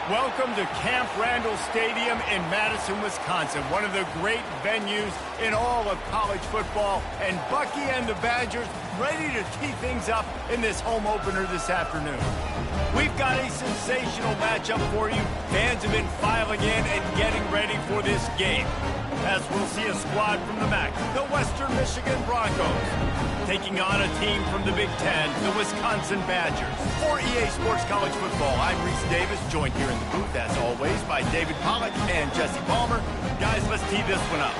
Welcome to Camp Randall Stadium in Madison, Wisconsin, one of the great venues in all of college football. And Bucky and the Badgers ready to tee things up in this home opener this afternoon. We've got a sensational matchup for you. Fans have been filing in and getting ready for this game, as we'll see a squad from the MAC, the Western Michigan Broncos, taking on a team from the Big Ten, the Wisconsin Badgers. For EA Sports College Football, I'm Reese Davis, joined here in the booth, as always, by David Pollack and Jesse Palmer. Guys, let's tee this one up.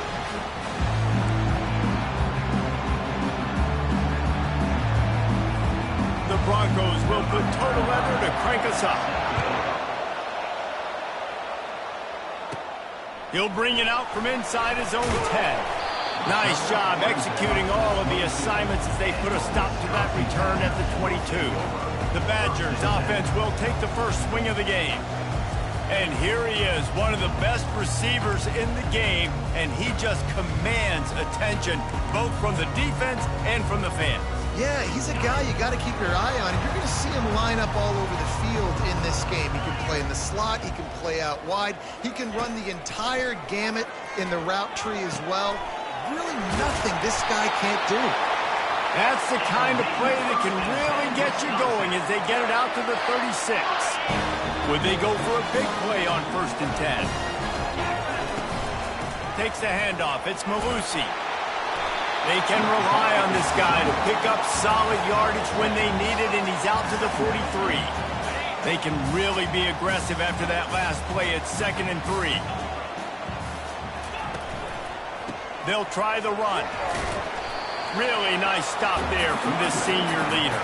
The Broncos will put total leather to crank us up. He'll bring it out from inside his own 10. Nice job executing all of the assignments as they put a stop to that return at the 22. The Badgers offense will take the first swing of the game. And here he is, one of the best receivers in the game, and he just commands attention, both from the defense and from the fans. Yeah, he's a guy you got to keep your eye on. You're going to see him line up all over the field in this game. He can play in the slot. He can play out wide. He can run the entire gamut in the route tree as well. Really nothing this guy can't do. That's the kind of play that can really get you going as they get it out to the 36. Would they go for a big play on 1st and 10? Takes the handoff. It's Malusi. They can rely on this guy to pick up solid yardage when they need it, and he's out to the 43. They can really be aggressive after that last play. It's 2nd and 3. They'll try the run. Really nice stop there from this senior leader.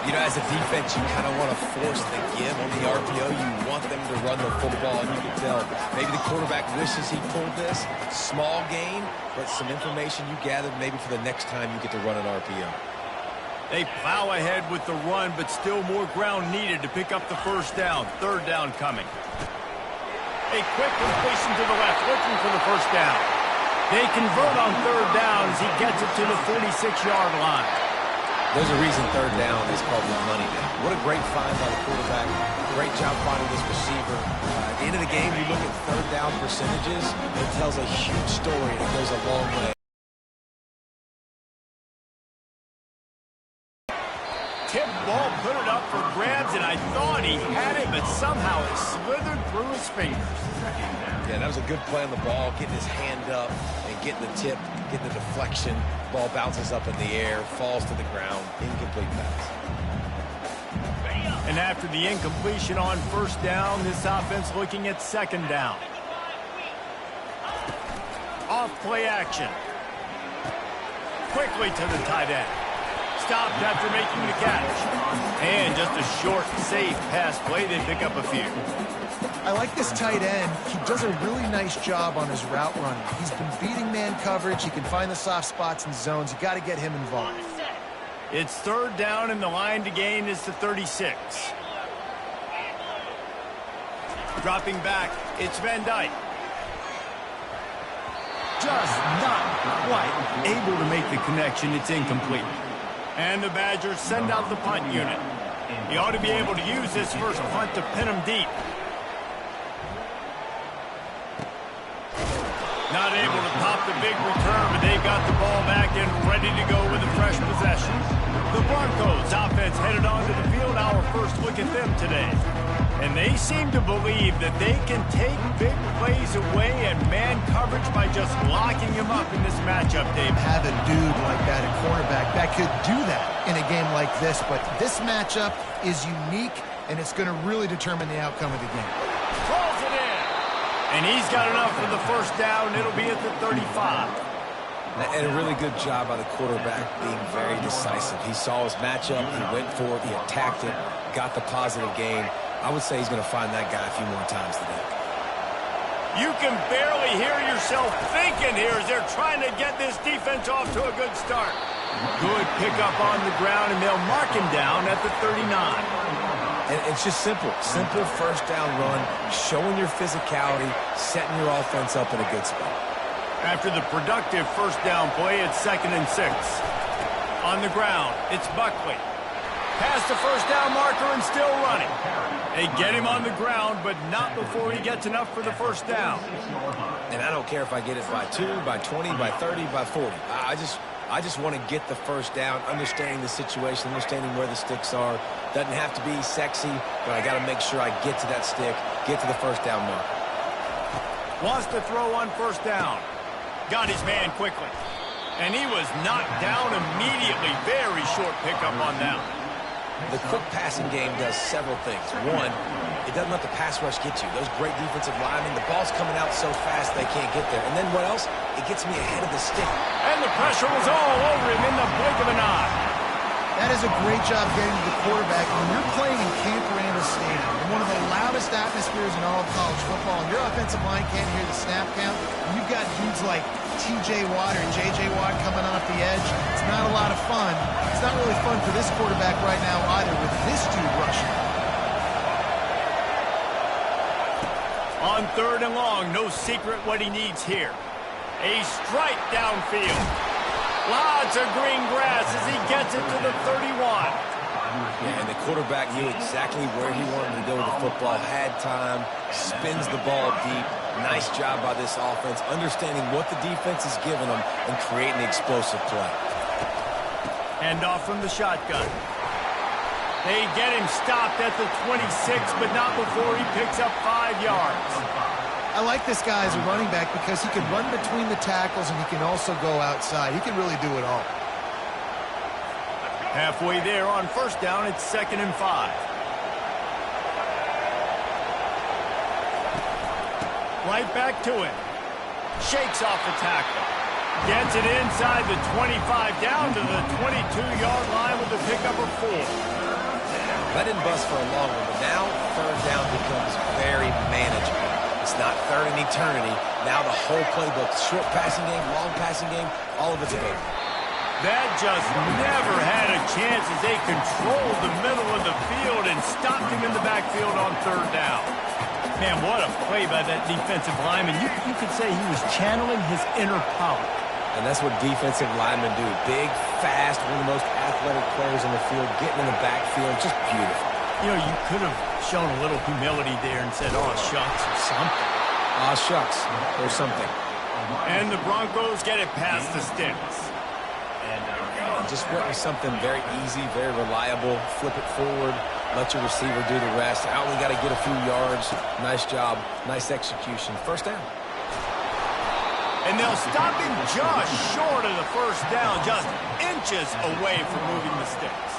You know, as a defense, you kind of want to force the give on the RPO. You want them to run the football, and you can tell maybe the quarterback wishes he pulled this. Small gain, but some information you gathered maybe for the next time you get to run an RPO. They plow ahead with the run, but still more ground needed to pick up the first down. 3rd down coming. A quick completion to the left, looking for the first down. They convert on 3rd down as he gets it to the 46-yard line. There's a reason 3rd down is called the money down. What a great find by the quarterback. Great job finding this receiver. At the end of the game, you look at 3rd down percentages. It tells a huge story, and it goes a long way. Tip ball, put it up for grabs, and I thought he had it, but somehow it slithered through his fingers. Yeah, that was a good play on the ball, getting his hand up and getting the tip, getting the deflection. Ball bounces up in the air, falls to the ground, incomplete pass. And after the incompletion on 1st down, this offense looking at 2nd down. Off play action. Quickly to the tight end. Stopped after making the catch. And just a short, safe pass play. They pick up a few. I like this tight end. He does a really nice job on his route running. He's been beating man coverage. He can find the soft spots and zones. You got to get him involved. It's 3rd down, and the line to gain is the 36. Dropping back, it's Van Dyke. Just not quite able to make the connection. It's incomplete. And the Badgers send out the punt unit. He ought to be able to use this first punt to pin him deep. Not able to pop the big return, but they got the ball back and ready to go with a fresh possession. The Broncos offense headed onto the field. Our first look at them today. And they seem to believe that they can take big plays away and man coverage by just locking him up in this matchup, Dave. Have a dude like that at cornerback that could do that in a game like this, but this matchup is unique, and it's going to really determine the outcome of the game. Calls it in. And he's got enough for the first down. It'll be at the 35. And a really good job by the quarterback being very decisive. He saw his matchup, he went for it, he attacked it, got the positive gain. I would say he's going to find that guy a few more times today. You can barely hear yourself thinking here as they're trying to get this defense off to a good start. Good pickup on the ground, and they'll mark him down at the 39. And it's just simple. Simple 1st down run, showing your physicality, setting your offense up in a good spot. After the productive 1st down play, it's 2nd and 6. On the ground, it's Buckley. Past the first down marker and still running. They get him on the ground, but not before he gets enough for the first down. And I don't care if I get it by 2, by 20, by 30, by 40. I just want to get the first down, understanding the situation, understanding where the sticks are. Doesn't have to be sexy, but I got to make sure I get to that stick, get to the first down mark. Wants to throw on first down. Got his man quickly. And he was knocked down immediately. Very short pickup on that. The quick passing game does several things. One, it doesn't let the pass rush get you. Those great defensive linemen, the ball's coming out so fast they can't get there. And then what else? It gets me ahead of the stick. And the pressure was all over him in the blink of an eye. That is a great job getting to the quarterback. When you're playing in Camp Randall Stadium, in one of the loudest atmospheres in all of college football, and your offensive line can't hear the snap count, and you've got dudes like T.J. Watt or J.J. Watt coming off the edge, it's not a lot of fun. It's not really fun for this quarterback right now either with this dude rushing. On 3rd and long, no secret what he needs here. A strike downfield. Lots of green grass as he gets it to the 31. Yeah, and the quarterback knew exactly where he wanted to go with the football, had time, spins the ball deep. Nice job by this offense, understanding what the defense is giving them and creating the explosive play. Hand off from the shotgun. They get him stopped at the 26, but not before he picks up 5 yards. I like this guy as a running back because he can run between the tackles and he can also go outside. He can really do it all. Halfway there on first down, it's 2nd and 5. Right back to him. Shakes off the tackle. Gets it inside the 25, down to the 22-yard line with a pickup of 4. That didn't bust for a long one, but now 3rd down becomes very manageable. It's not 3rd and eternity. Now the whole playbook, short passing game, long passing game, all of it's available. That just never had a chance as they controlled the middle of the field and stopped him in the backfield on 3rd down. Man, what a play by that defensive lineman. You could say he was channeling his inner power. And that's what defensive linemen do. Big, fast, one of the most athletic players on the field, getting in the backfield, just beautiful. You know, you could have shown a little humility there and said, oh, shucks, or something. Ah, shucks, or something. And the Broncos get it past the sticks. And just went with something very easy, very reliable. Flip it forward, let your receiver do the rest. I only got to get a few yards. Nice job, nice execution. First down. And they'll stop him just short of the first down, just inches away from moving the sticks.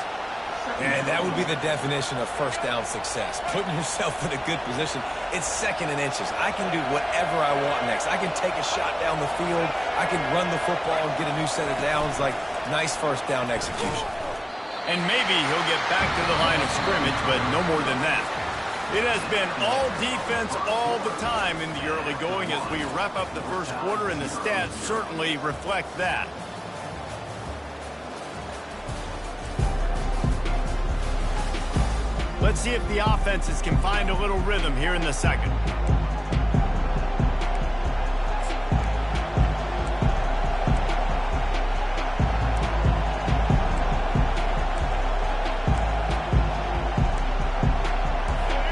And that would be the definition of first down success. Putting yourself in a good position. It's 2nd and inches. I can do whatever I want next. I can take a shot down the field. I can run the football and get a new set of downs. Like, nice first down execution. And maybe he'll get back to the line of scrimmage, but no more than that. It has been all defense all the time in the early going as we wrap up the first quarter, and the stats certainly reflect that. Let's see if the offenses can find a little rhythm here in the second.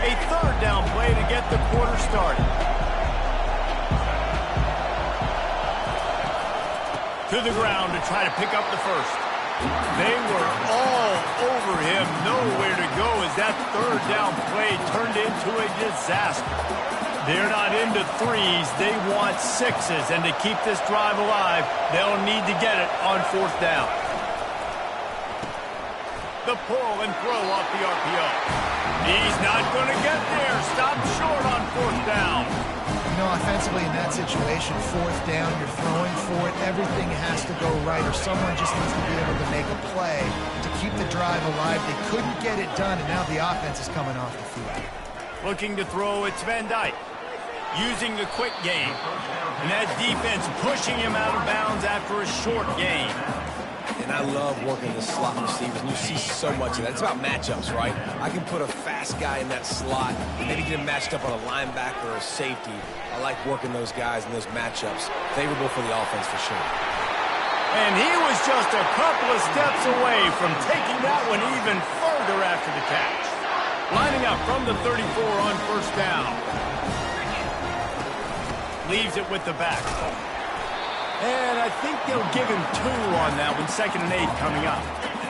A 3rd down play to get the quarter started. To the ground to try to pick up the first. They were all over him, nowhere to go as that 3rd down play turned into a disaster. They're not into 3s, they want 6s, and to keep this drive alive, they'll need to get it on 4th down. The pull and throw off the RPO. He's not going to get there, stopped short on 4th down. You know, offensively in that situation, 4th down, you're throwing for it, everything has to go right, or someone just needs to be able to make a play to keep the drive alive. They couldn't get it done, and now the offense is coming off the field. Looking to throw, it's Van Dyke. Using the quick game. And that defense pushing him out of bounds after a short gain. And I love working the slot receivers, and you see so much of that. It's about matchups, right? I can put a fast guy in that slot, and maybe get him matched up on a linebacker or a safety. I like working those guys in those matchups. Favorable for the offense for sure. And he was just a couple of steps away from taking that one even further after the catch. Lining up from the 34 on first down. Leaves it with the back. And I think they'll give him 2 on that one. 2nd and 8 coming up.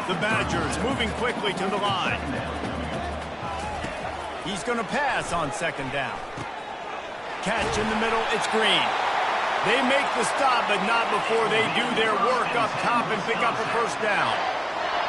The Badgers moving quickly to the line. He's going to pass on 2nd down. Catch in the middle. It's Green. They make the stop, but not before they do their work up top and pick up a first down.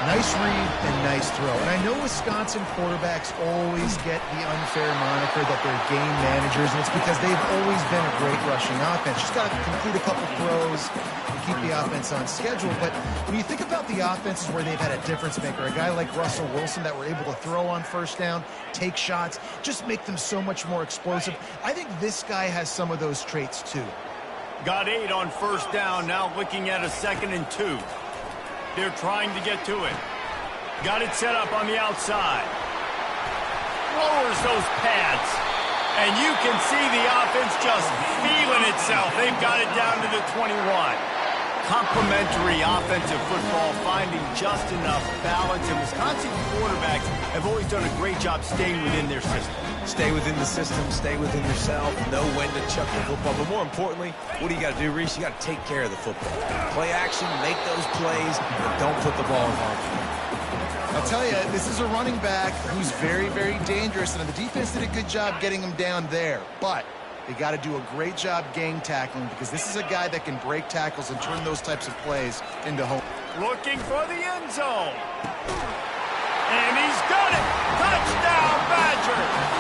Nice read and nice throw. And I know Wisconsin quarterbacks always get the unfair moniker that they're game managers, and it's because they've always been a great rushing offense. Just got to complete a couple throws and keep the offense on schedule. But when you think about the offenses where they've had a difference maker, a guy like Russell Wilson that were able to throw on first down, take shots, just make them so much more explosive. I think this guy has some of those traits too. Got 8 on first down, now looking at a 2nd and 2. They're trying to get to it. Got it set up on the outside. Lowers those pads. And you can see the offense just feeling itself. They've got it down to the 21. Complementary offensive football, finding just enough balance. And Wisconsin quarterbacks have always done a great job staying within their system. Stay within the system, stay within yourself, know when to chuck the football. But more importantly, what do you got to do, Reese? You got to take care of the football. Play action, make those plays, but don't put the ball in harm's way. I'll tell you, this is a running back who's very, very dangerous, and the defense did a good job getting him down there. But they got to do a great job gang tackling, because this is a guy that can break tackles and turn those types of plays into home. Looking for the end zone. And he's got it. Touchdown, Badgers.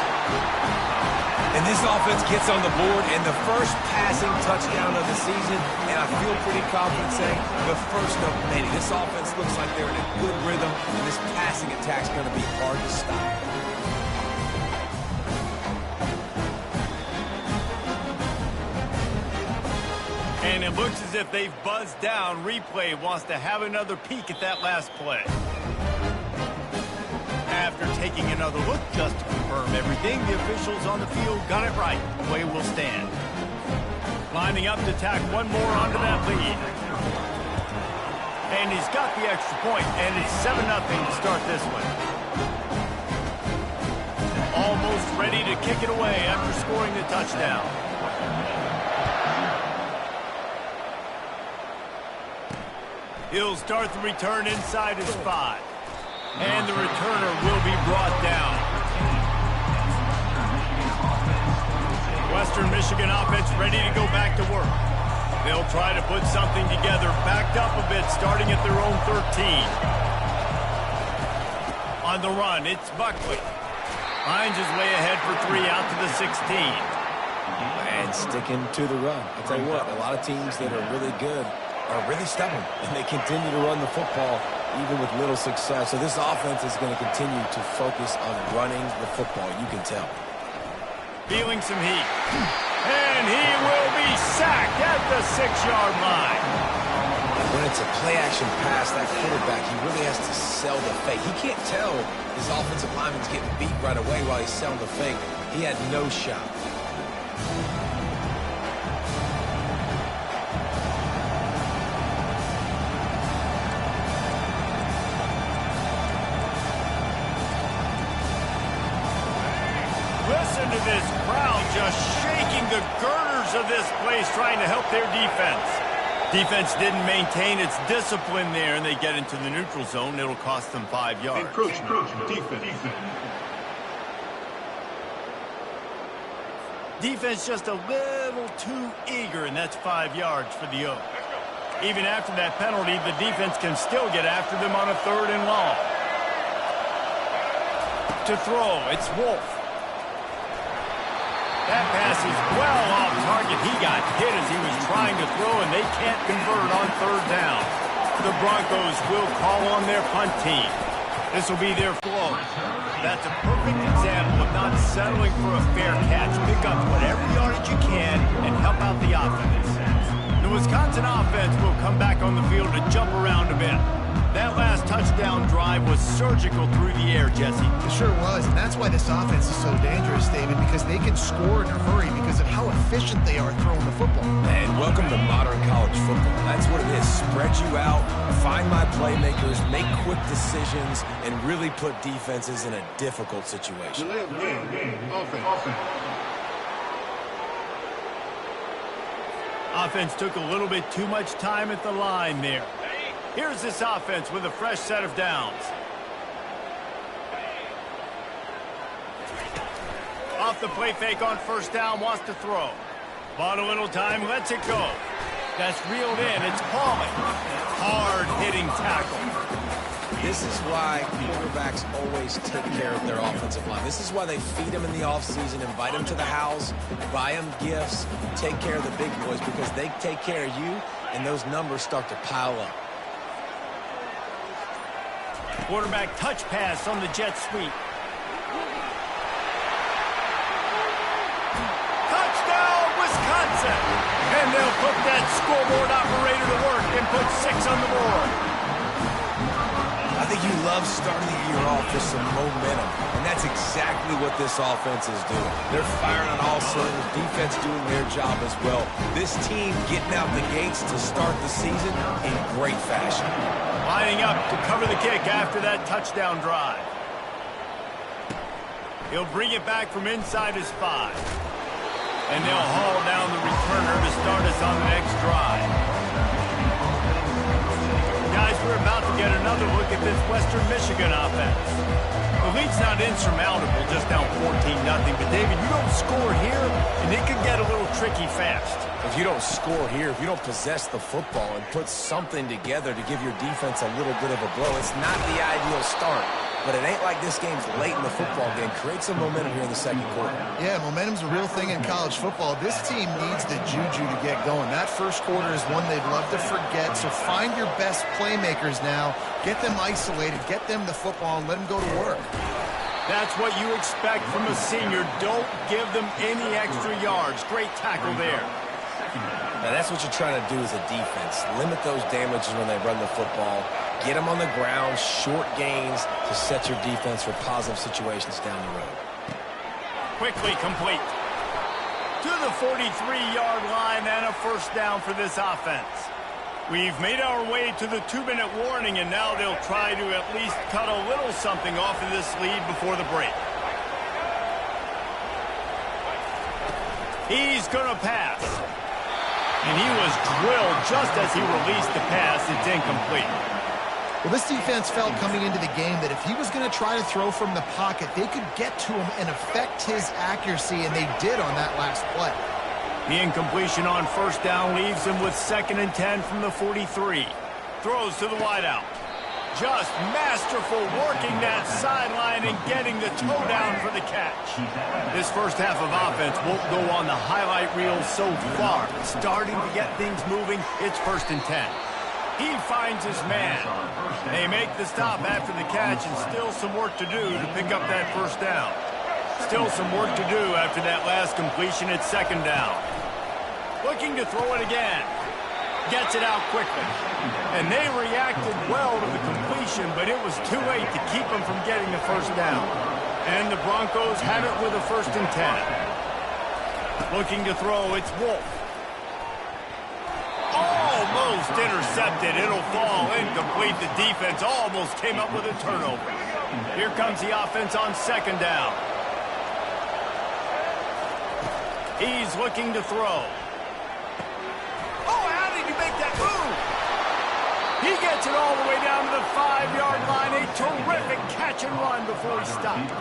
And this offense gets on the board, and the first passing touchdown of the season, and I feel pretty confident saying the first of many. This offense looks like they're in a good rhythm, and this passing attack's going to be hard to stop. And it looks as if they've buzzed down. Replay wants to have another peek at that last play. After taking another look just to confirm everything, the officials on the field got it right. Play will stand. Lining up to tack one more onto that lead. And he's got the extra point, and it's 7-0 to start this one. Almost ready to kick it away after scoring the touchdown. He'll start the return inside his 5. And the returner will be brought down. Western Michigan offense ready to go back to work. They'll try to put something together, backed up a bit, starting at their own 13. On the run, it's Buckley. Finds his way ahead for 3 out to the 16. And sticking to the run. I'll tell you what, a lot of teams that are really good are really stubborn, and they continue to run the football even with little success. So this offense is going to continue to focus on running the football, you can tell. Feeling some heat. And he will be sacked at the 6-yard line. When it's a play-action pass, that quarterback, he really has to sell the fake. He can't tell his offensive lineman's getting beat right away while he's selling the fake. He had no shot. Listen to this crowd just shaking the girders of this place, trying to help their defense. Defense didn't maintain its discipline there, and they get into the neutral zone. It'll cost them 5 yards. Defense. Defense just a little too eager, and that's 5 yards for the Oaks. Even after that penalty, the defense can still get after them on a 3rd and long. To throw, it's Wolf. That pass is well off target. He got hit as he was trying to throw, and they can't convert on 3rd down. The Broncos will call on their punt team. This will be their flow. That's a perfect example of not settling for a fair catch. Pick up whatever yardage you can and help out the offense. The Wisconsin offense will come back on the field to jump around a bit. That last touchdown drive was surgical through the air, Jesse. It sure was, and that's why this offense is so dangerous, David, because they can score in a hurry because of how efficient they are throwing the football. And welcome to modern college football. That's what it is. Spread you out, find my playmakers, make quick decisions, and really put defenses in a difficult situation. Offense took a little bit too much time at the line there. Here's this offense with a fresh set of downs. Off the play fake on first down, wants to throw. Bought a little time, lets it go. That's reeled in, it's Pauling. Hard-hitting tackle. This is why quarterbacks always take care of their offensive line. This is why they feed them in the offseason, invite them to the house, buy them gifts, take care of the big boys, because they take care of you, and those numbers start to pile up. Quarterback touch pass on the jet sweep. Touchdown, Wisconsin! And they'll put that scoreboard operator to work and put 6 on the board. I think you love starting the year off with some momentum, and that's exactly what this offense is doing. They're firing on all cylinders, defense doing their job as well. This team getting out the gates to start the season in great fashion. Lining up to cover the kick after that touchdown drive. He'll bring it back from inside his 5. And they'll haul down the returner to start us on the next drive. Guys, we're about to get another look at this Western Michigan offense. The lead's not insurmountable, just down 14-0. But, David, you don't score here, and it could get a little tricky fast. If you don't score here, if you don't possess the football and put something together to give your defense a little bit of a blow, it's not the ideal start. But it ain't like this game's late in the football game. Create some momentum here in the second quarter. Yeah, momentum's a real thing in college football. This team needs the juju to get going. That first quarter is one they'd love to forget. So find your best playmakers now. Get them isolated. Get them the football and let them go to work. That's what you expect from a senior. Don't give them any extra yards. Great tackle there. Now, that's what you're trying to do as a defense. Limit those damages when they run the football. Get them on the ground, short gains to set your defense for positive situations down the road. Quickly complete. To the 43-yard line and a first down for this offense. We've made our way to the 2-minute warning, and now they'll try to at least cut a little something off of this lead before the break. He's going to pass. And he was drilled just as he released the pass. It's incomplete. Well, this defense felt coming into the game that if he was going to try to throw from the pocket, they could get to him and affect his accuracy, and they did on that last play. The incompletion on first down leaves him with 2nd and 10 from the 43. Throws to the wideout. Just masterful working that sideline and getting the toe down for the catch. This first half of offense won't go on the highlight reel so far. Starting to get things moving, it's 1st and 10. He finds his man. They make the stop after the catch, and still some work to do to pick up that first down. Still some work to do after that last completion. It's 2nd down. Looking to throw it again. Gets it out quickly. And they reacted well to the completion, but it was too late to keep them from getting the first down. And the Broncos have it with a 1st and 10. Looking to throw, it's Wolf. Almost intercepted. It'll fall incomplete. The defense almost came up with a turnover. Here comes the offense on 2nd down. He's looking to throw. Oh, how did he make that move? He gets it all the way down to the 5-yard line. A terrific catch and run before he stopped.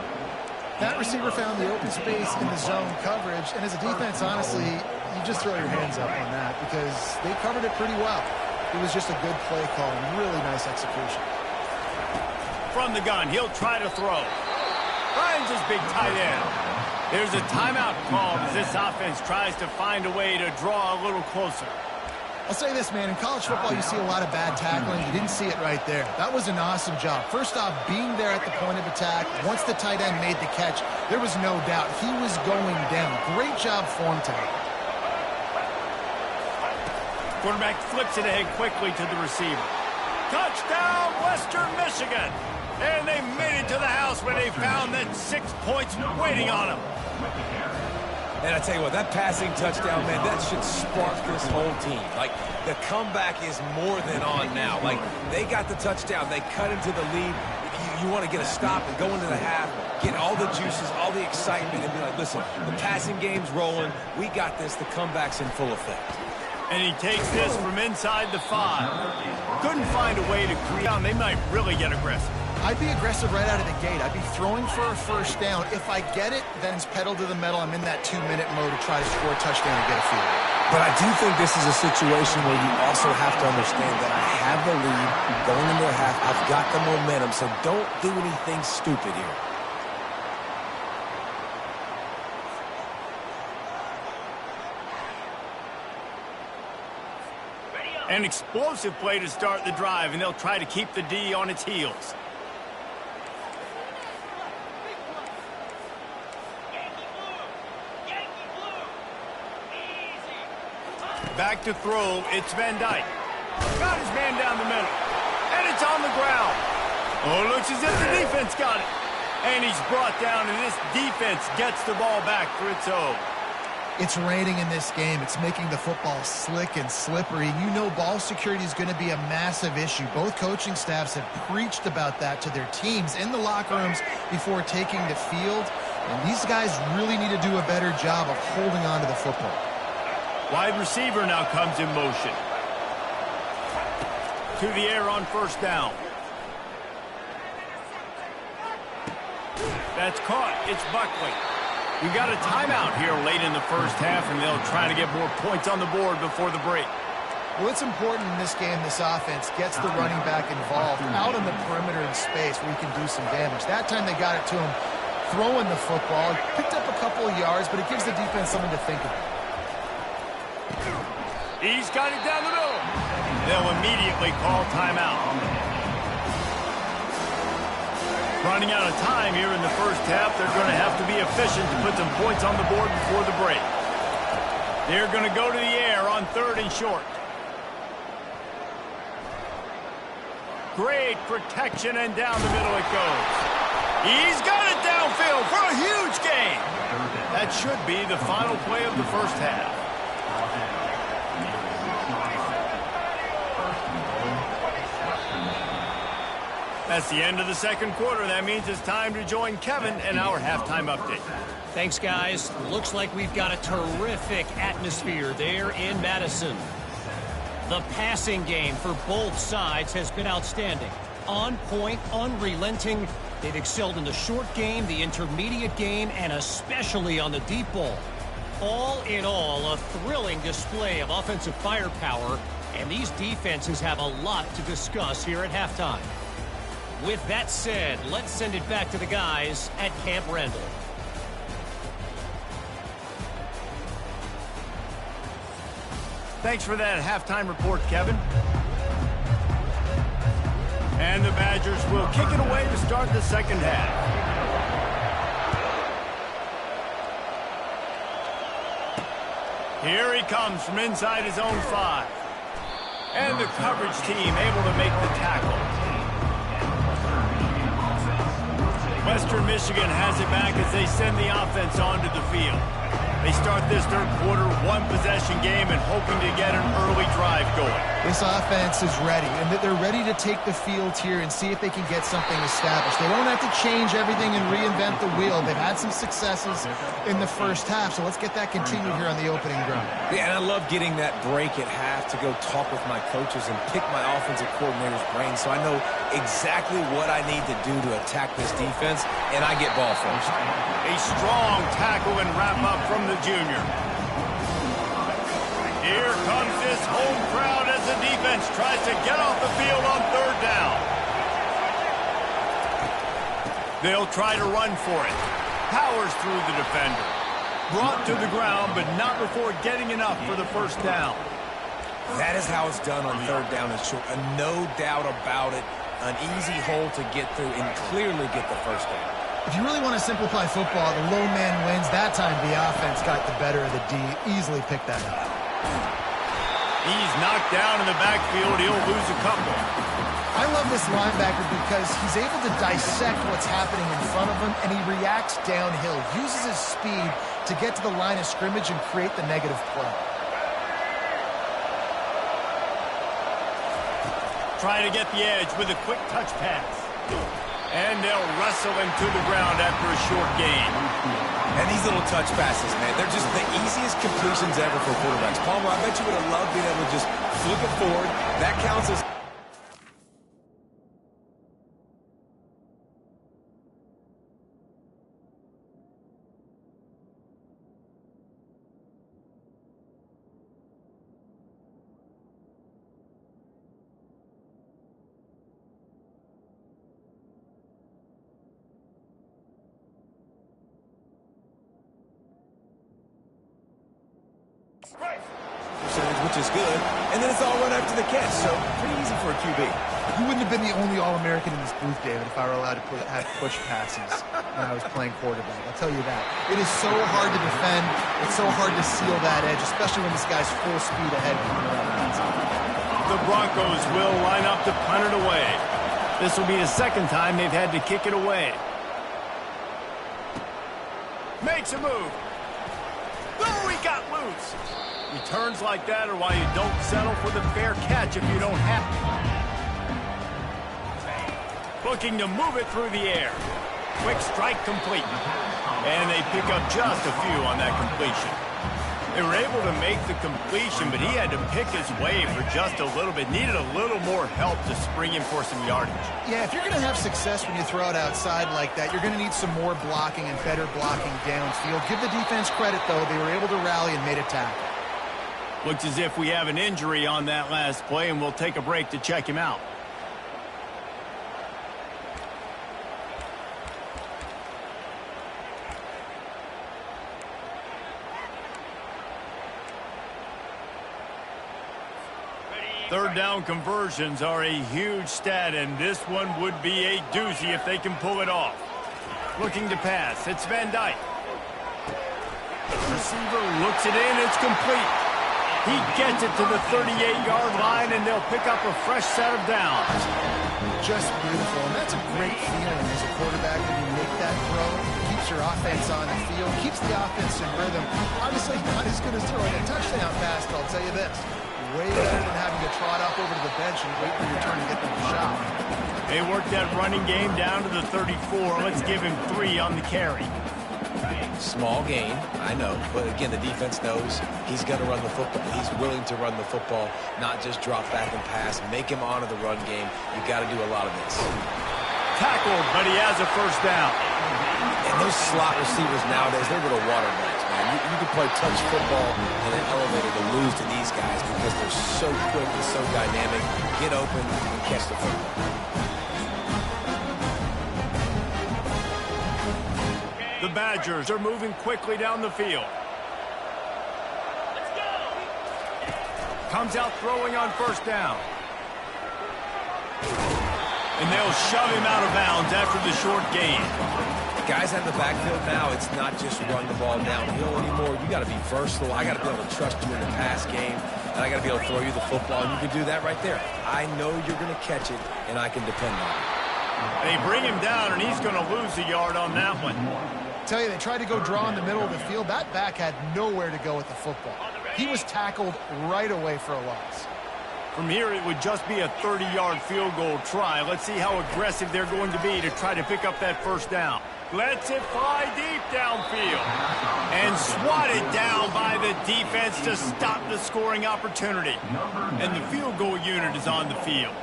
That receiver found the open space in the zone coverage, and as a defense, honestly, you just throw your hands up on that because they covered it pretty well. It was just a good play call and really nice execution. From the gun, he'll try to throw. Finds his big tight end. There's a timeout called as this offense tries to find a way to draw a little closer. I'll say this, man. In college football, you see a lot of bad tackling. You didn't see it right there. That was an awesome job. First off, being there at the point of attack. Once the tight end made the catch, there was no doubt he was going down. Great job form time. Quarterback flips it ahead quickly to the receiver. Touchdown, Western Michigan. And they made it to the house where they found that 6 points waiting on them. And I tell you what, that passing touchdown, man, that should spark this whole team. Like, the comeback is more than on now. Like, they got the touchdown. They cut into the lead. You want to get a stop and go into the half, get all the juices, all the excitement, and be like, listen, the passing game's rolling. We got this. The comeback's in full effect. And he takes this from inside the 5. Couldn't find a way to create. They might really get aggressive. I'd be aggressive right out of the gate. I'd be throwing for a first down. If I get it, then it's pedal to the metal. I'm in that 2-minute mode to try to score a touchdown and get a field goal. But I do think this is a situation where you also have to understand that I have the lead going into the half. I've got the momentum, so don't do anything stupid here. An explosive play to start the drive, and they'll try to keep the D on its heels. Back to throw, it's Van Dyke. Got his man down the middle, and it's on the ground. Oh, looks as if the defense got it. And he's brought down, and this defense gets the ball back for its own. It's raining in this game. It's making the football slick and slippery. You know ball security is going to be a massive issue. Both coaching staffs have preached about that to their teams in the locker rooms before taking the field. And these guys really need to do a better job of holding on to the football. Wide receiver now comes in motion. To the air on first down. That's caught. It's Buckley. We got a timeout here late in the first half, and they'll try to get more points on the board before the break. Well, it's important in this game this offense gets the running back involved out on the perimeter in space where he can do some damage. That time they got it to him throwing the football. Picked up a couple of yards, but it gives the defense something to think about. He's got it down the middle. They'll immediately call timeout. Running out of time here in the first half. They're going to have to be efficient to put some points on the board before the break. They're going to go to the air on 3rd and short. Great protection, and down the middle it goes. He's got it downfield for a huge gain. That should be the final play of the first half. That's the end of the second quarter. That means it's time to join Kevin in our halftime update. Thanks, guys. Looks like we've got a terrific atmosphere there in Madison. The passing game for both sides has been outstanding. On point, unrelenting. They've excelled in the short game, the intermediate game, and especially on the deep ball. All in all, a thrilling display of offensive firepower, and these defenses have a lot to discuss here at halftime. With that said, let's send it back to the guys at Camp Randall. Thanks for that halftime report, Kevin. And the Badgers will kick it away to start the second half. Here he comes from inside his own 5. And the coverage team able to make the tackle. Western Michigan has it back as they send the offense onto the field. They start this third quarter, one-possession game, and hoping to get an early drive going. This offense is ready, and they're ready to take the field here and see if they can get something established. They don't have to change everything and reinvent the wheel. They've had some successes in the first half, so let's get that continued here on the opening drive. Yeah, and I love getting that break at half to go talk with my coaches and pick my offensive coordinator's brain so I know exactly what I need to do to attack this defense, and I get ball first. A strong tackle and wrap-up from the junior. Here comes this home crowd as the defense tries to get off the field on 3rd down. They'll try to run for it. Powers through the defender. Brought to the ground, but not before getting enough for the first down. That is how it's done on 3rd down and short. No doubt about it. An easy hole to get through and clearly get the first down. If you really want to simplify football, the lone man wins. That time the offense got the better of the D. Easily picked that up. He's knocked down in the backfield. He'll lose a couple. I love this linebacker because he's able to dissect what's happening in front of him, and he reacts downhill, uses his speed to get to the line of scrimmage and create the negative play. Trying to get the edge with a quick touch pass. And they'll wrestle him to the ground after a short gain. And these little touch passes, man, they're just the easiest completions ever for quarterbacks. Palmer, I bet you would have loved being able to just flip it forward. That counts as... which is good, and then it's all run after the catch, so pretty easy for a QB. You wouldn't have been the only All-American in this booth, David, if I were allowed to have push passes when I was playing quarterback. I'll tell you that. It is so hard to defend. It's so hard to seal that edge, especially when this guy's full speed ahead coming around the outside. The Broncos will line up to punt it away. This will be the second time they've had to kick it away. Makes a move. Oh, he got loose. Returns like that are why you don't settle for the fair catch if you don't have it. Looking to move it through the air. Quick strike complete. And they pick up just a few on that completion. They were able to make the completion, but he had to pick his way for just a little bit. Needed a little more help to spring him for some yardage. Yeah, if you're going to have success when you throw it outside like that, you're going to need some more blocking and better blocking downfield. Give the defense credit, though. They were able to rally and made a tackle. Looks as if we have an injury on that last play, and we'll take a break to check him out. Third down conversions are a huge stat, and this one would be a doozy if they can pull it off. Looking to pass. It's Van Dyke. Receiver looks it in. It's complete. He gets it to the 38-yard line, and they'll pick up a fresh set of downs. Just beautiful, and that's a great feeling as a quarterback when you make that throw. It keeps your offense on the field, keeps the offense in rhythm. Obviously, not as good as throwing a touchdown pass, but I'll tell you this. Way better than having to trot off over to the bench and wait for your turn to get them the shot. They worked that running game down to the 34. Let's give him 3 on the carry. Small gain, I know, but again, the defense knows he's going to run the football. He's willing to run the football, not just drop back and pass. Make him honor the run game. You've got to do a lot of this. Tackled, but he has a first down. And those slot receivers nowadays, they're little water bags, man. You can play touch football in an elevator to lose to these guys because they're so quick and so dynamic. Get open and catch the football. The Badgers are moving quickly down the field. Let's go. Comes out throwing on first down. And they'll shove him out of bounds after the short gain. Guys have the backfield now. It's not just run the ball downhill anymore. You got to be versatile. I got to be able to trust you in the pass game, and I got to be able to throw you the football, and you can do that right there. I know you're going to catch it, and I can depend on it. They bring him down, and he's going to lose a yard on that one. Tell you, they tried to go draw in the middle of the field. That back had nowhere to go with the football. He was tackled right away for a loss. From here, it would just be a 30-yard field goal try. Let's see how aggressive they're going to be to try to pick up that first down. Lets it fly deep downfield. And swatted down by the defense to stop the scoring opportunity. And the field goal unit is on the field.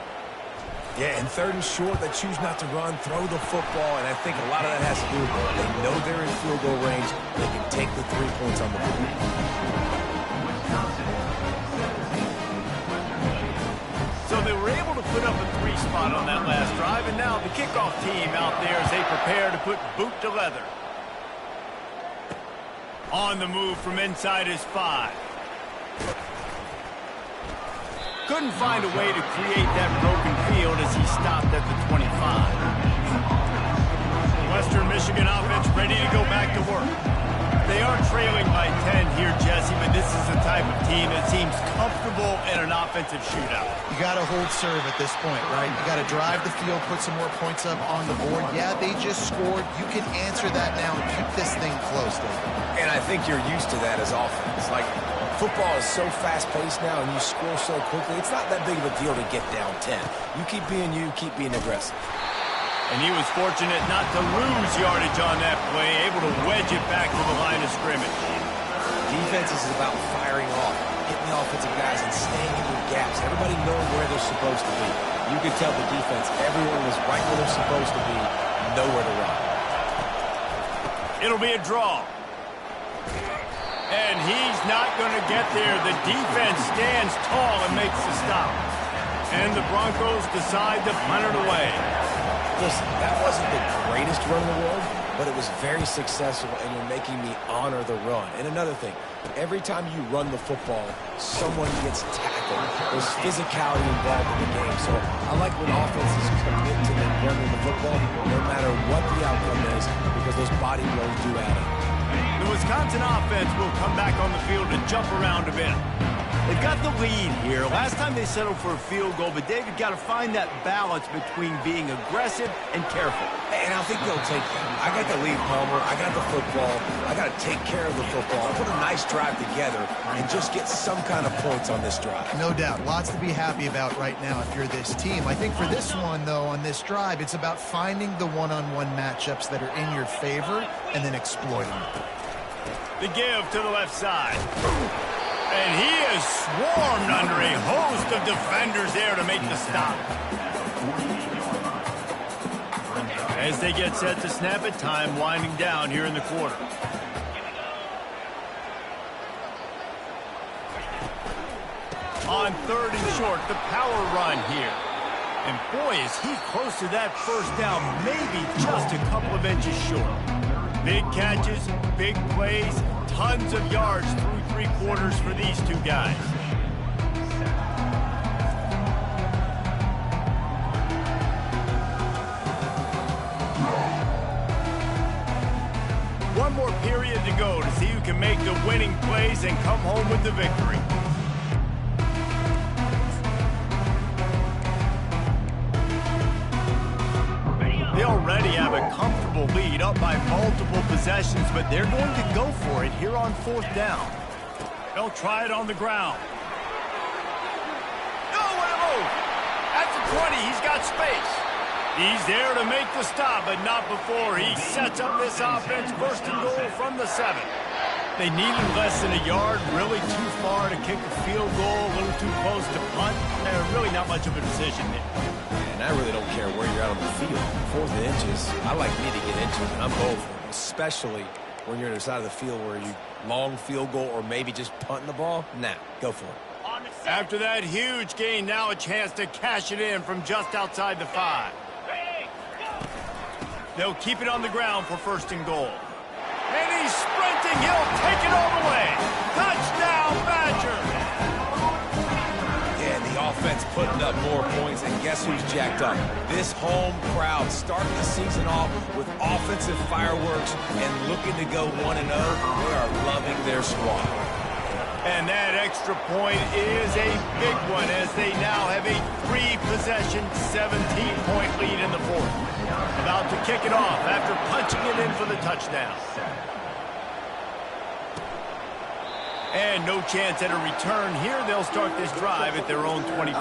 Yeah, and third and short, they choose not to run, throw the football, and I think a lot of that has to do with they know they're in field goal range. They can take the 3 points on the board. So they were able to put up a 3 spot on that last drive, and now the kickoff team out there as they prepare to put boot to leather. On the move from inside his 5. Couldn't find a way to create that broken field as he stopped at the 25. Western Michigan offense ready to go back to work. They are trailing by 10 here, Jesse, but this is the type of team that seems comfortable in an offensive shootout. You got to hold serve at this point, right? You got to drive the field, put some more points up on the board. Yeah, they just scored. You can answer that now and keep this thing close, Dave. And I think you're used to that as offense. Like, football is so fast-paced now, and you score so quickly, it's not that big of a deal to get down 10. You keep being aggressive. And he was fortunate not to lose yardage on that play, able to wedge it back to the line of scrimmage. Defense is about firing off, hitting the offensive guys and staying in your gaps. Everybody knowing where they're supposed to be. You could tell the defense, everyone was right where they're supposed to be, nowhere to run. It'll be a draw. And he's not going to get there. The defense stands tall and makes the stop. And the Broncos decide to punt it away. Listen, that wasn't the greatest run in the world, but it was very successful, and you're making me honor the run. And another thing, every time you run the football, someone gets tackled. There's physicality involved in the game. So I like when offenses commit to running the football, no matter what the outcome is, because those body blows do add up. The Wisconsin offense will come back on the field and jump around a bit. They've got the lead here. Last time they settled for a field goal, but David got to find that balance between being aggressive and careful. And I think they'll take that. I got the lead, Palmer. I got the football. I got to take care of the football. Put a nice drive together and just get some kind of points on this drive. No doubt. Lots to be happy about right now if you're this team. I think for this one, though, on this drive, it's about finding the one-on-one matchups that are in your favor and then exploiting them. The give to the left side. And he is swarmed under a host of defenders there to make the stop. As they get set to snap it, time winding down here in the quarter. On 3rd and short, the power run here. And boy, is he close to that first down, maybe just a couple of inches short. Big catches, big plays, tons of yards through 3 quarters for these two guys. One more period to go to see who can make the winning plays and come home with the victory. They already have a comfortable lead, up by multiple possessions, but they're going to go for it here on 4th down. They'll try it on the ground. Oh, what a move! At the 20, he's got space. He's there to make the stop, but not before he sets up this offense. 1st and goal from the 7. They needed less than a yard, really too far to kick a field goal, a little too close to punt. Really not much of a decision there. And I really don't care where you're out on the field. 4th and inches, I like me to get into it, and I'm both, especially when you're on the side of the field where you long field goal or maybe just punting the ball. Nah, go for it. After that huge gain, now a chance to cash it in from just outside the 5. They'll keep it on the ground for 1st and goal. And he's sprinting. He'll take it all the way. Touchdown, Badgers! Yeah, the offense putting up more points, and guess who's jacked up? This home crowd starting the season off with offensive fireworks and looking to go 1-0. They are loving their squad. And that extra point is a big one as they now have a 3-possession, 17-point lead in the 4th. About to kick it off after punching it in for the touchdown. And no chance at a return here. They'll start this drive at their own 25.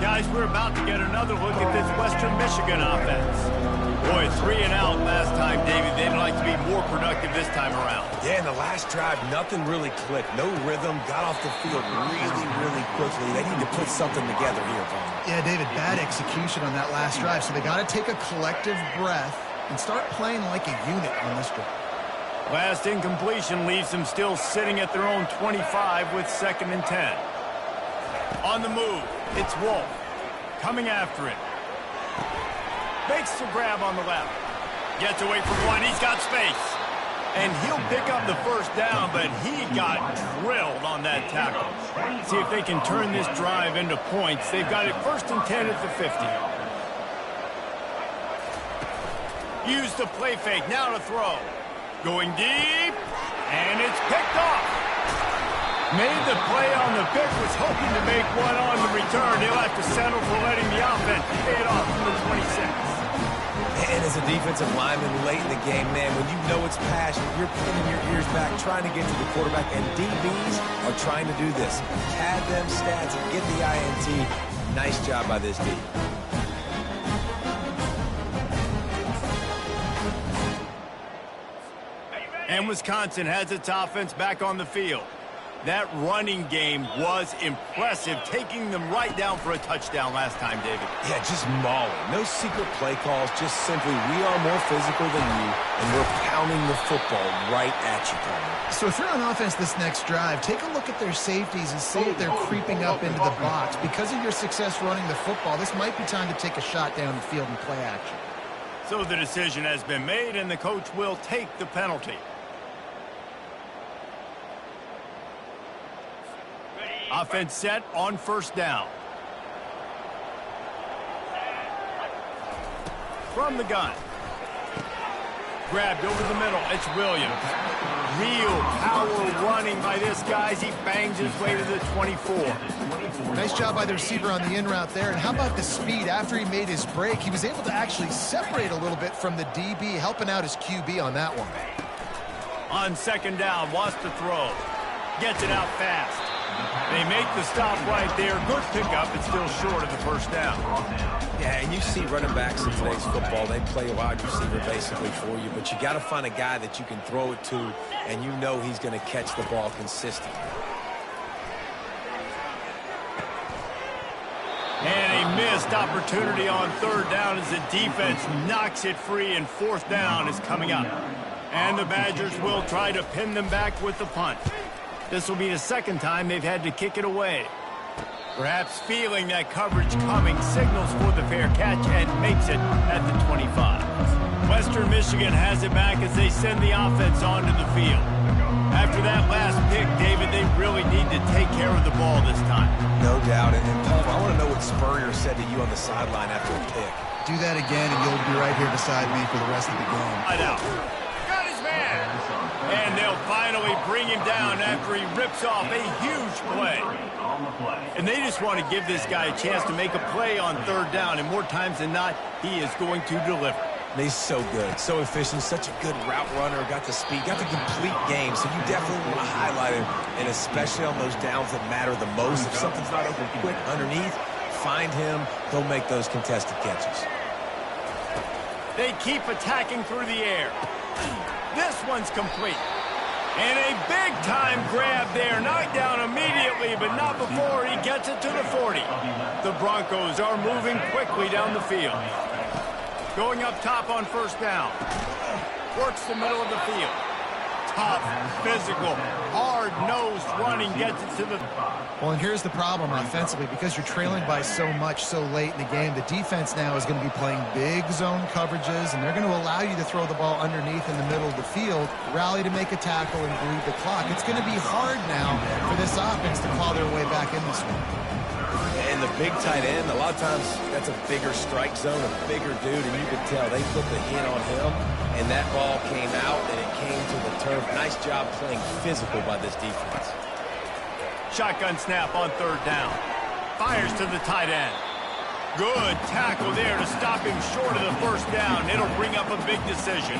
Guys, we're about to get another look at this Western Michigan offense. Boy, 3 and out last time, David. They'd like to be more productive this time around. Yeah, in the last drive, nothing really clicked. No rhythm, got off the field really quickly. They need to put something together here, Paul. Yeah, David, bad execution on that last drive, so they got to take a collective breath and start playing like a unit on this drive. Last incompletion leaves them still sitting at their own 25 with 2nd and 10. On the move, it's Wolf. Coming after it. Makes the grab on the left. Gets away from one. He's got space. And he'll pick up the 1st down, but he got drilled on that tackle. See if they can turn this drive into points. They've got it 1st and 10 at the 50. Use the play fake. Now to throw. Going deep. And it's picked off. Made the play on the pick, was hoping to make one on the return. He'll have to settle for letting the offense pay it off from the 26. And as a defensive lineman late in the game, man, when you know it's passion, you're pinning your ears back, trying to get to the quarterback, and DBs are trying to do this. Pad them stats and get the INT. Nice job by this D. And Wisconsin has its offense back on the field. That running game was impressive, taking them right down for a touchdown last time, David. Yeah, just mauling. No secret play calls, just simply we are more physical than you, and we're pounding the football right at you, Palmer. So if you're on offense this next drive, take a look at their safeties and see if they're creeping up into the box. Because of your success running the football, this might be time to take a shot down the field and play action. So the decision has been made, and the coach will take the penalty. Offense set on first down. From the gun. Grabbed over the middle. It's Williams. Real power running by this guy as he bangs his way to the 24. Nice job by the receiver on the in route there. And how about the speed? After he made his break, he was able to actually separate a little bit from the DB, helping out his QB on that one. On second down, wants to throw. Gets it out fast. They make the stop right there. Good pickup, but still short of the first down. Yeah, and you see running backs in today's football, they play a wide receiver basically for you, but you got to find a guy that you can throw it to, and you know he's going to catch the ball consistently. And a missed opportunity on third down as the defense knocks it free, and fourth down is coming up. And the Badgers will try to pin them back with the punt. This will be the second time they've had to kick it away. Perhaps feeling that coverage coming, signals for the fair catch and makes it at the 25. Western Michigan has it back as they send the offense onto the field. After that last pick, David, they really need to take care of the ball this time. No doubt. And Paul, I want to know what Spurrier said to you on the sideline after a pick. Do that again, and you'll be right here beside me for the rest of the game. Right out. Got his man. And they'll finally bring him down after he rips off a huge play. And they just want to give this guy a chance to make a play on third down, and more times than not, he is going to deliver. He's so good, so efficient, such a good route runner, got the speed, got the complete game, so you definitely want to highlight him, and especially on those downs that matter the most. If something's not open quick underneath, find him, he'll make those contested catches. They keep attacking through the air. This one's complete. And a big-time grab there. Knocked down immediately, but not before he gets it to the 40. The Broncos are moving quickly down the field. Going up top on first down. Works the middle of the field. Tough, physical, hard-nosed running gets it to the... Well, and here's the problem offensively. Because you're trailing by so much so late in the game, the defense now is going to be playing big zone coverages, and they're going to allow you to throw the ball underneath in the middle of the field, rally to make a tackle, and bleed the clock. It's going to be hard now for this offense to claw their way back in this one. And the big tight end, a lot of times that's a bigger strike zone, a bigger dude, and you could tell they put the hit on him, and that ball came out, and it came to the turf. Nice job playing physical by this defense. Shotgun snap on third down. Fires to the tight end. Good tackle there to stop him short of the first down. It'll bring up a big decision.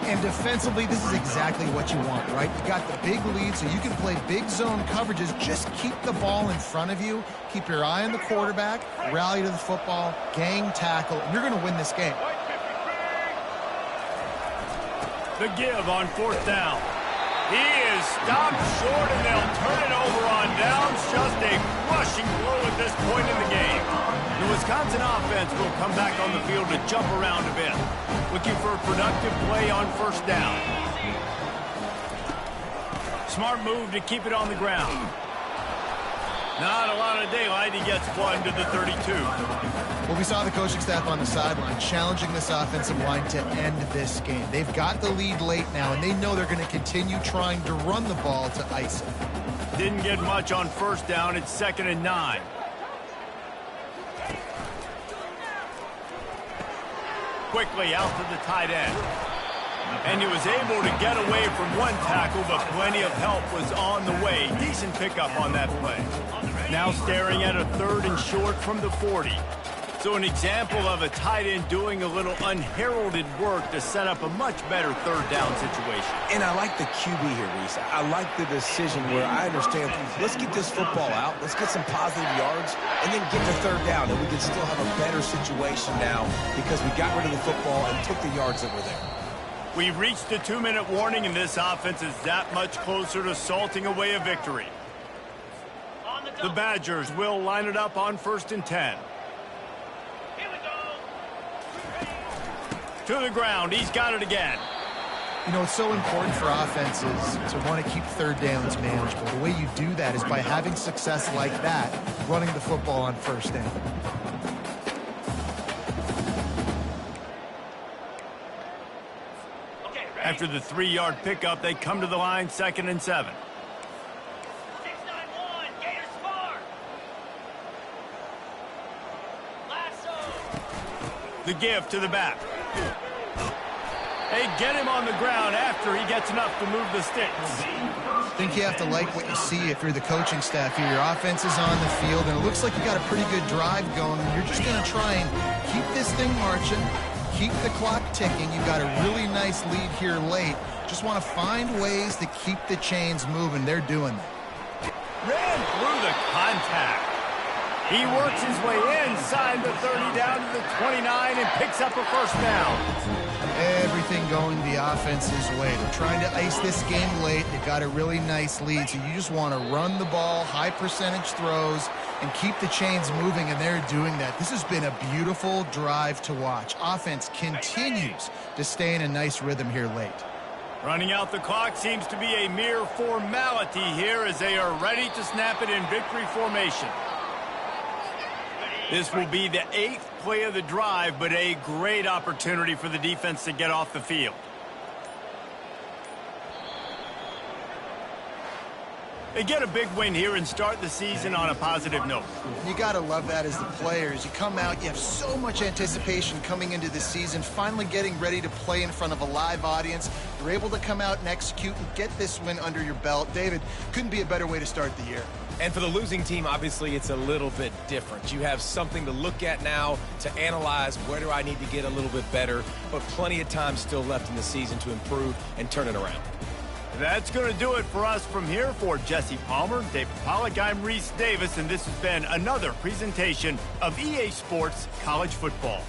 And defensively, this is exactly what you want, right? You got the big lead, so you can play big zone coverages. Just keep the ball in front of you. Keep your eye on the quarterback. Rally to the football. Gang tackle. And you're going to win this game. The give on fourth down. He is stopped short, and they'll turn it over on downs. Just a crushing blow at this point in the game. The Wisconsin offense will come back on the field to jump around a bit. Looking for a productive play on first down. Smart move to keep it on the ground. Not a lot of daylight. He gets one to the 32. Well, we saw the coaching staff on the sideline challenging this offensive line to end this game. They've got the lead late now, and they know they're going to continue trying to run the ball to ice it. Didn't get much on first down. It's 2nd and 9. Quickly out to the tight end. And he was able to get away from one tackle, but plenty of help was on the way. Decent pickup on that play. Now staring at a 3rd and short from the 40. So an example of a tight end doing a little unheralded work to set up a much better 3rd down situation. And I like the QB here, Reese. I like the decision where I understand, let's get this football out, let's get some positive yards, and then get to 3rd down, and we can still have a better situation now because we got rid of the football and took the yards that were there. We've reached the 2-minute warning, and this offense is that much closer to salting away a victory. The Badgers will line it up on 1st and 10. To the ground. He's got it again. You know, it's so important for offenses to want to keep 3rd downs manageable. The way you do that is by having success like that, running the football on 1st down. After the 3-yard pickup, they come to the line 2nd and 7. The give to the back. They get him on the ground after he gets enough to move the sticks. I think you have to like what you see if you're the coaching staff here. Your offense is on the field, and it looks like you got a pretty good drive going. You're just going to try and keep this thing marching, keep the clock ticking. You've got a really nice lead here late. Just want to find ways to keep the chains moving. They're doing that. Ran through the contact. He works his way inside the 30 down to the 29 and picks up a 1st down. Everything going the offense's way. They're trying to ice this game late. They've got a really nice lead, so you just want to run the ball, high percentage throws, and keep the chains moving, and they're doing that. This has been a beautiful drive to watch. Offense continues to stay in a nice rhythm here late. Running out the clock seems to be a mere formality here as they are ready to snap it in victory formation. This will be the 8th play of the drive, but a great opportunity for the defense to get off the field. They get a big win here and start the season on a positive note. You got to love that as the players. You come out, you have so much anticipation coming into the season, finally getting ready to play in front of a live audience. You're able to come out and execute and get this win under your belt. David, couldn't be a better way to start the year. And for the losing team, obviously, it's a little bit different. You have something to look at now to analyze where do I need to get a little bit better, but plenty of time still left in the season to improve and turn it around. That's going to do it for us from here. For Jesse Palmer, David Pollack, I'm Reese Davis, and this has been another presentation of EA Sports College Football.